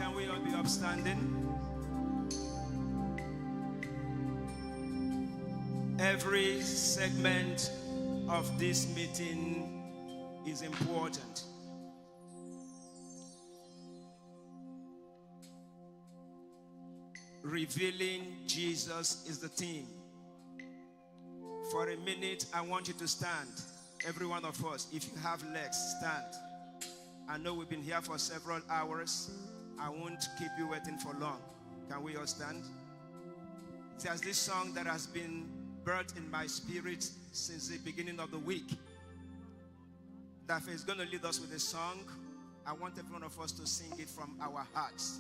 Can we all be upstanding? Every segment of this meeting is important. Revealing Jesus is the theme. For a minute, I want you to stand. Every one of us, if you have legs, stand. I know we've been here for several hours. I won't keep you waiting for long. Can we all stand? There's this song that has been birthed in my spirit since the beginning of the week. That is going to lead us with a song. I want every one of us to sing it from our hearts.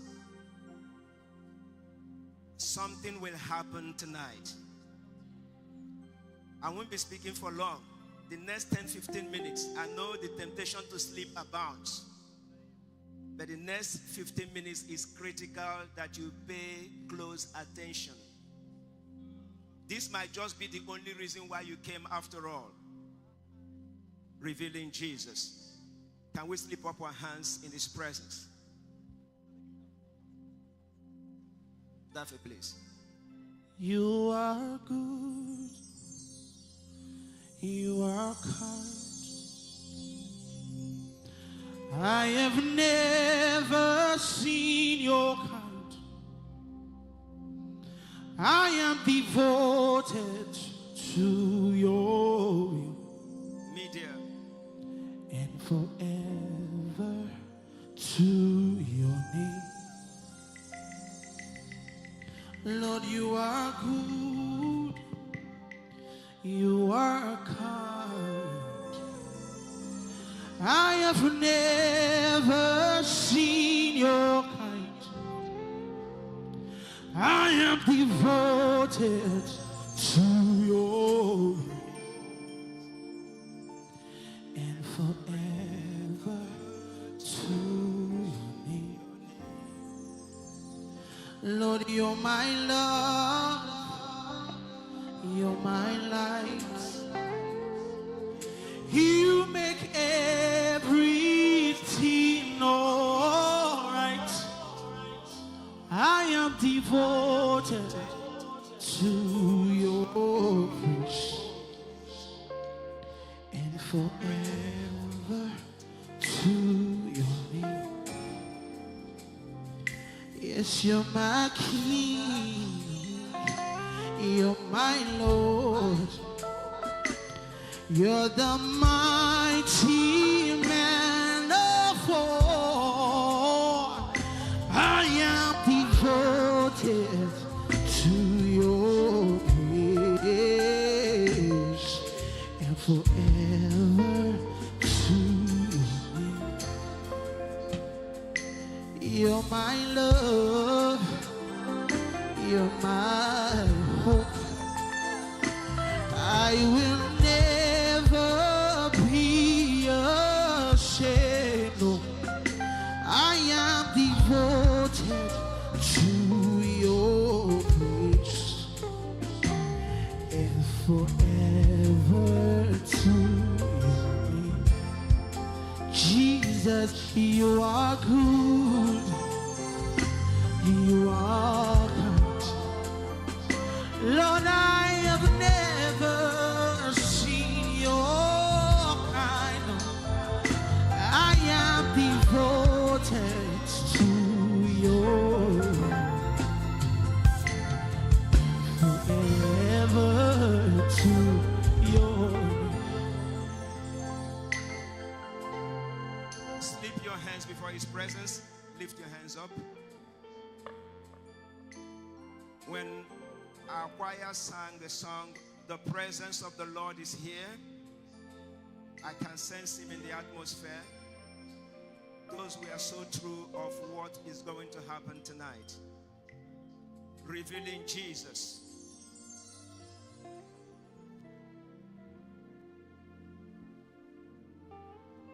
Something will happen tonight. I won't be speaking for long. The next 10-15 minutes, I know the temptation to sleep abounds. But the next 15 minutes is critical that you pay close attention. This might just be the only reason why you came after all. Revealing Jesus. Can we slip up our hands in His presence? That's a place. You are good. You are kind. I have never seen your kind. I am devoted to your will. Media. And forever to your name. Lord, you are good. You are kind. I have never seen your kind. I am devoted to your and forever to your name. Lord, you're my love. You're my light. You make everything alright. I am devoted to your wish and forever to your name. Yes, you're my King. You're my Lord. You're the mighty man of war. I am devoted to your praise and forever to your name. You're my love. You're my hope. I will never be ashamed. No, I am devoted to your grace and forever to your name. Jesus, you are good. You are kind. Lord, I have never seen your kind. I am devoted to your forever to your. Slip your hands before His presence. Lift your hands up. When our choir sang the song, "The presence of the Lord is here," I can sense Him in the atmosphere. Those were so true of what is going to happen tonight. Revealing Jesus.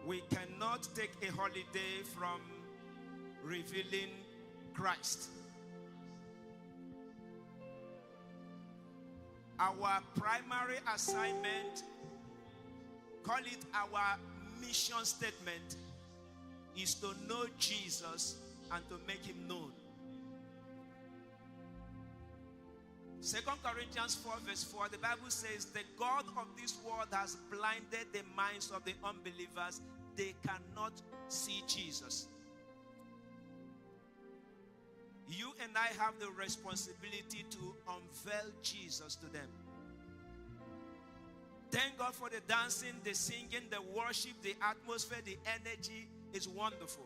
We cannot take a holiday from revealing Christ. Our primary assignment, call it our mission statement, is to know Jesus and to make him known. 2 Corinthians 4 verse 4, the Bible says, the God of this world has blinded the minds of the unbelievers. They cannot see Jesus. You and I have the responsibility to unveil Jesus to them. Thank God for the dancing, the singing, the worship, the atmosphere, the energy is wonderful.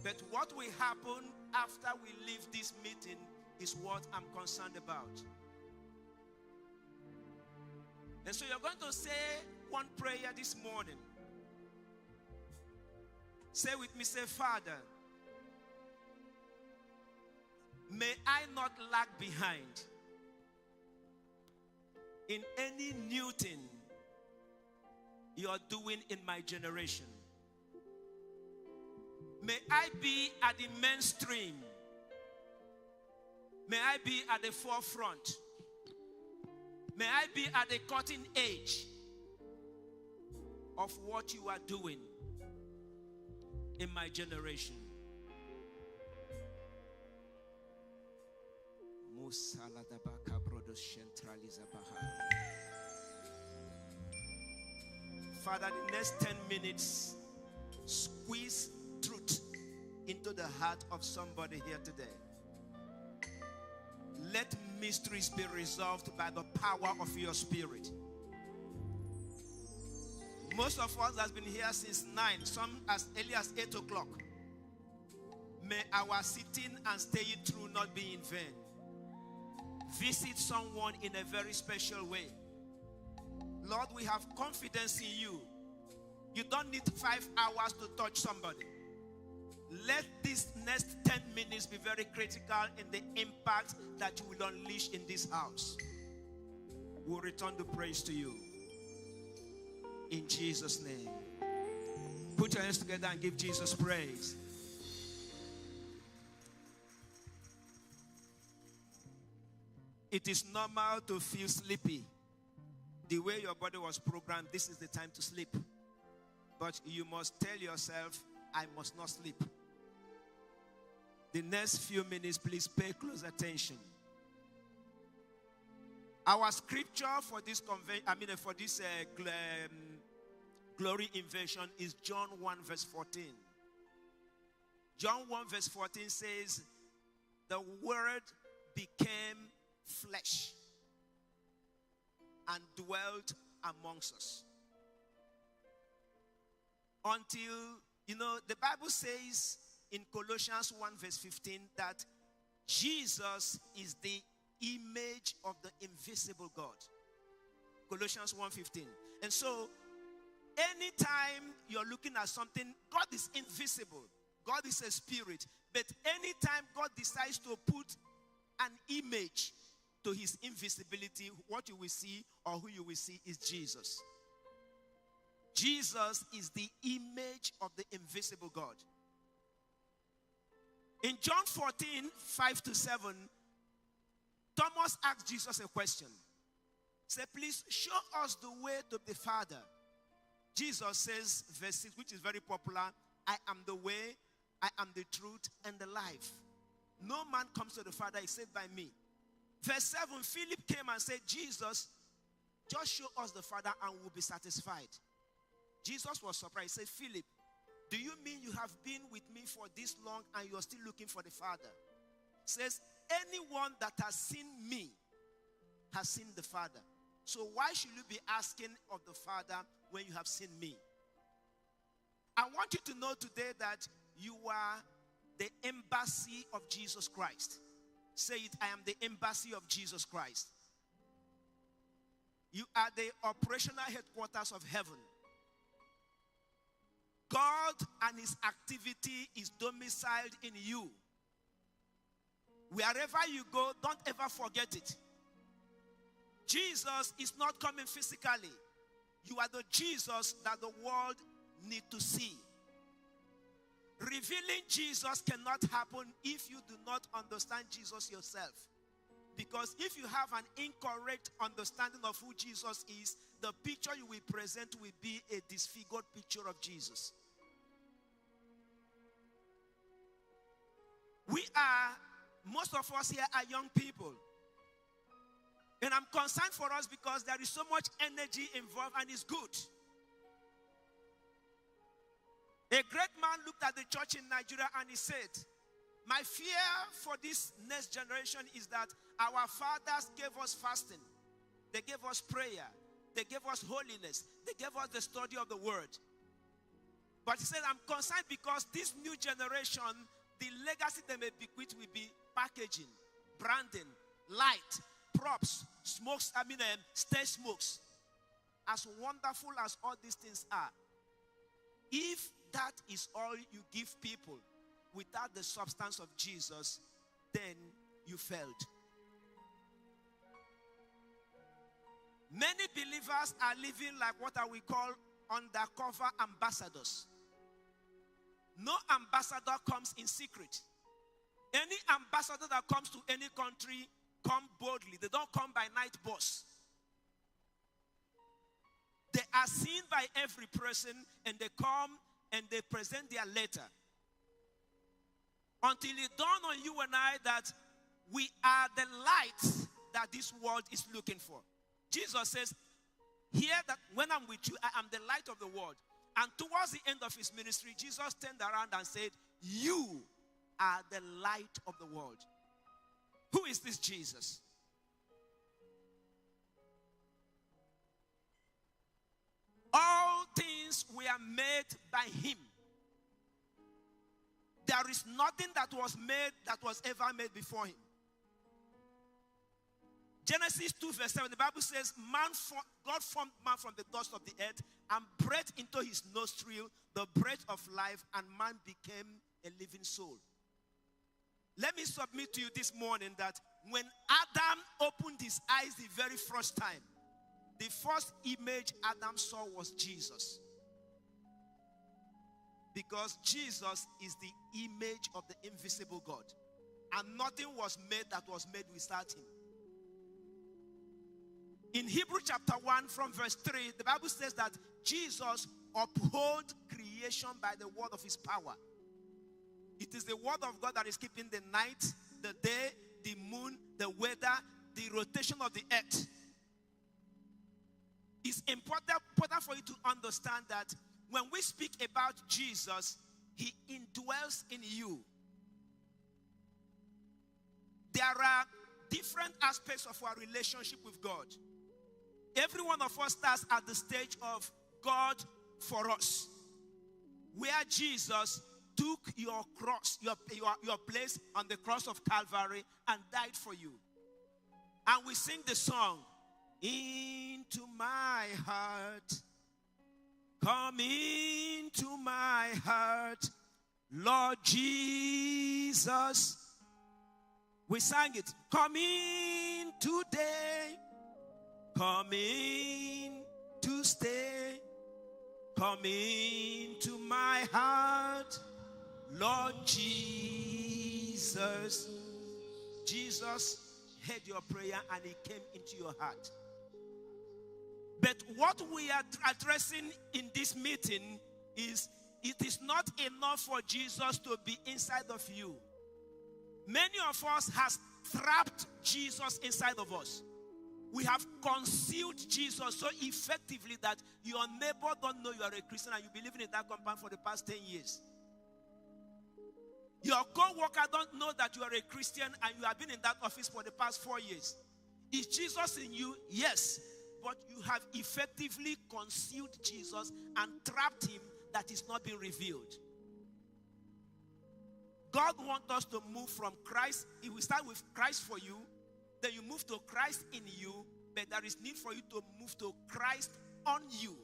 But what will happen after we leave this meeting is what I'm concerned about. And so you're going to say one prayer this morning. Say with me, say, Father, may I not lag behind in any new thing you're doing in my generation. May I be at the mainstream. May I be at the forefront. May I be at the cutting edge of what you are doing in my generation. Father, the next 10 minutes, squeeze truth into the heart of somebody here today. Let mysteries be resolved by the power of your spirit. Most of us has been here since 9, some as early as 8 o'clock. May our sitting and staying through not be in vain. Visit someone in a very special way. Lord, we have confidence in you. You don't need 5 hours to touch somebody. Let this next 10 minutes be very critical in the impact that you will unleash in this house. We'll return the praise to you. In Jesus' name. Put your hands together and give Jesus praise. It is normal to feel sleepy. The way your body was programmed, this is the time to sleep. But you must tell yourself, I must not sleep. The next few minutes, please pay close attention. Our scripture for this glory invasion is John 1 verse 14. John 1 verse 14 says, the word became flesh and dwelt amongst us. Until, the Bible says in Colossians 1 verse 15 that Jesus is the image of the invisible God. Colossians 1:15. And so, anytime you're looking at something, God is invisible. God is a spirit. But anytime God decides to put an image to his invisibility, what you will see or who you will see is Jesus. Jesus is the image of the invisible God. In John 14, 5-7, Thomas asked Jesus a question. He said, please show us the way to the Father. Jesus says, verse 6, which is very popular, I am the way, I am the truth, and the life. No man comes to the Father except by me. Verse 7, Philip came and said, Jesus, just show us the Father and we'll be satisfied. Jesus was surprised. He said, Philip, do you mean you have been with me for this long and you're still looking for the Father? He says, anyone that has seen me has seen the Father. So why should you be asking of the Father when you have seen me? I want you to know today that you are the embassy of Jesus Christ. Say it, I am the embassy of Jesus Christ. You are the operational headquarters of heaven. God and his activity is domiciled in you. Wherever you go, don't ever forget it. Jesus is not coming physically. You are the Jesus that the world need to see. Revealing Jesus cannot happen if you do not understand Jesus yourself. Because if you have an incorrect understanding of who Jesus is, the picture you will present will be a disfigured picture of Jesus. most of us here are young people. And I'm concerned for us because there is so much energy involved and it's good. A great man looked at the church in Nigeria and he said, my fear for this next generation is that our fathers gave us fasting. They gave us prayer. They gave us holiness. They gave us the study of the word. But he said, I'm concerned because this new generation, the legacy they may bequeath will be packaging, branding, light, props, smokes, stage smokes. As wonderful as all these things are, if that is all you give people without the substance of Jesus, then you failed. Many believers are living like what we call undercover ambassadors. No ambassador comes in secret. Any ambassador that comes to any country come boldly. They don't come by night bus. They are seen by every person and they come and they present their letter. Until it dawned on you and I that we are the light that this world is looking for. Jesus says, here that when I'm with you, I am the light of the world. And towards the end of his ministry, Jesus turned around and said, you are the light of the world. Who is this Jesus? All things were made by him. There is nothing that was made that was ever made before him. Genesis 2 verse 7, the Bible says, God formed man from the dust of the earth and breathed into his nostril the breath of life, and man became a living soul. Let me submit to you this morning that when Adam opened his eyes the very first time, the first image Adam saw was Jesus. Because Jesus is the image of the invisible God. And nothing was made that was made without him. In Hebrews chapter 1 from verse 3, the Bible says that Jesus upholds creation by the word of his power. It is the word of God that is keeping the night, the day, the moon, the weather, the rotation of the earth. It's important for you to understand that when we speak about Jesus, he indwells in you. There are different aspects of our relationship with God. Every one of us starts at the stage of God for us, where Jesus took your cross, your place on the cross of Calvary and died for you. And we sing the song, into my heart, come into my heart, Lord Jesus. We sang it, come in today, come in to stay, come into my heart, Lord Jesus. Jesus heard your prayer and he came into your heart. But what we are addressing in this meeting is, it is not enough for Jesus to be inside of you. Many of us has trapped Jesus inside of us. We have concealed Jesus so effectively that your neighbor don't know you are a Christian and you've been living in that compound for the past 10 years. Your co-worker don't know that you are a Christian and you have been in that office for the past 4 years. Is Jesus in you? Yes. But you have effectively concealed Jesus and trapped him that is not being revealed. God wants us to move from Christ. He will start with Christ for you. Then you move to Christ in you. But there is need for you to move to Christ on you.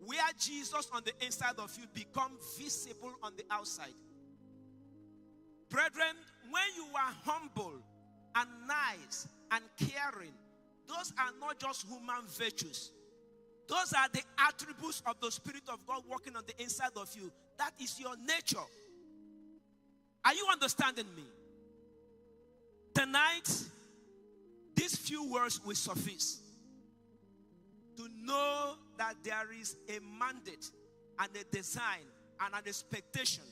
Where Jesus on the inside of you become visible on the outside. Brethren, when you are humble and nice and caring, those are not just human virtues. Those are the attributes of the Spirit of God working on the inside of you. That is your nature. Are you understanding me? Tonight, these few words will suffice to know that there is a mandate and a design and an expectation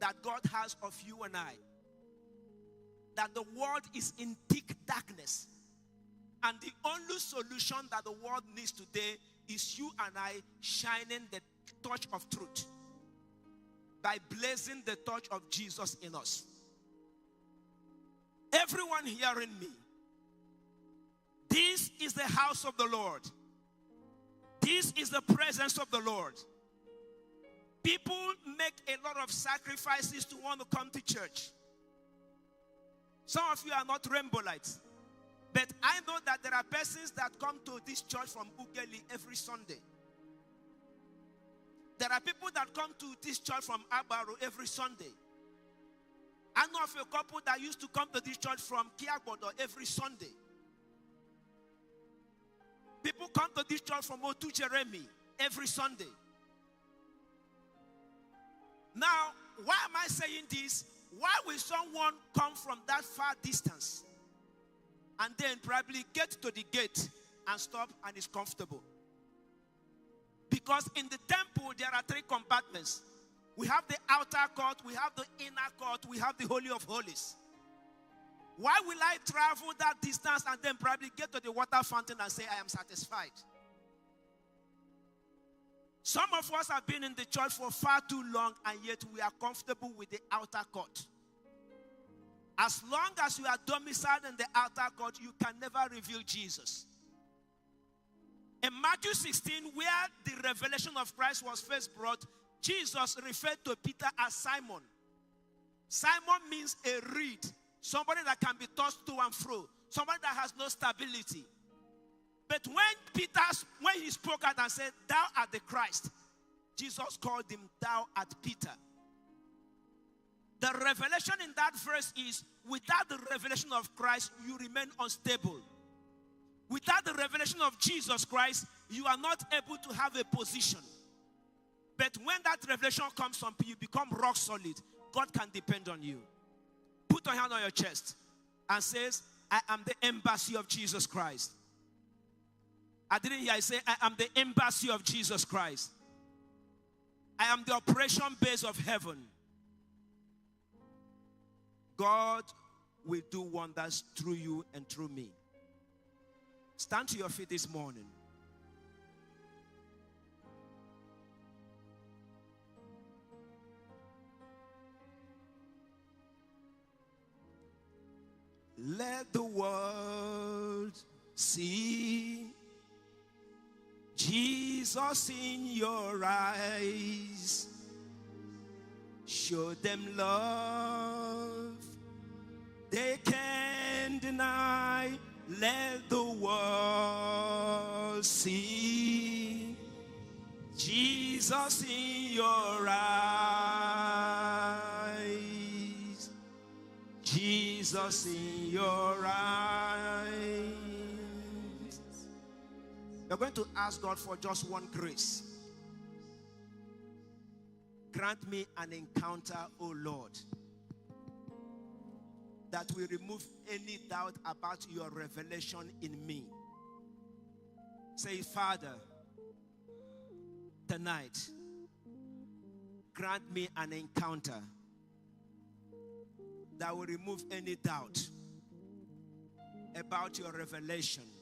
that God has of you and I. That the world is in thick darkness. And the only solution that the world needs today is you and I shining the torch of truth. By blazing the torch of Jesus in us. Everyone hearing me. This is the house of the Lord. This is the presence of the Lord. People make a lot of sacrifices to want to come to church. Some of you are not rainbow-lights. But I know that there are persons that come to this church from Ugborikoko every Sunday. There are people that come to this church from Abaro every Sunday. I know of a couple that used to come to this church from Kiagbodo every Sunday. People come to this church from Otu Jeremy every Sunday. Now, why am I saying this? Why will someone come from that far distance and then probably get to the gate and stop and is comfortable? Because in the temple, there are 3 compartments. We have the outer court, we have the inner court, we have the Holy of Holies. Why will I travel that distance and then probably get to the water fountain and say, I am satisfied? Some of us have been in the church for far too long, and yet we are comfortable with the outer court. As long as you are domiciled in the outer court, you can never reveal Jesus. In Matthew 16, where the revelation of Christ was first brought, Jesus referred to Peter as Simon. Simon means a reed, somebody that can be tossed to and fro, somebody that has no stability. But when he spoke out and said, thou art the Christ, Jesus called him, thou art Peter. The revelation in that verse is, without the revelation of Christ, you remain unstable. Without the revelation of Jesus Christ, you are not able to have a position. But when that revelation comes on you, become rock solid. God can depend on you. Put your hand on your chest and says, I am the embassy of Jesus Christ. I didn't hear I say, I am the embassy of Jesus Christ. I am the operation base of heaven. God will do wonders through you and through me. Stand to your feet this morning. Let the world see Jesus in your eyes. Show them love they can't deny. Let the world see Jesus in your eyes. Jesus in your eyes. We're going to ask God for just one grace. Grant me an encounter, O Lord, that will remove any doubt about your revelation in me. Say, Father, tonight, grant me an encounter that will remove any doubt about your revelation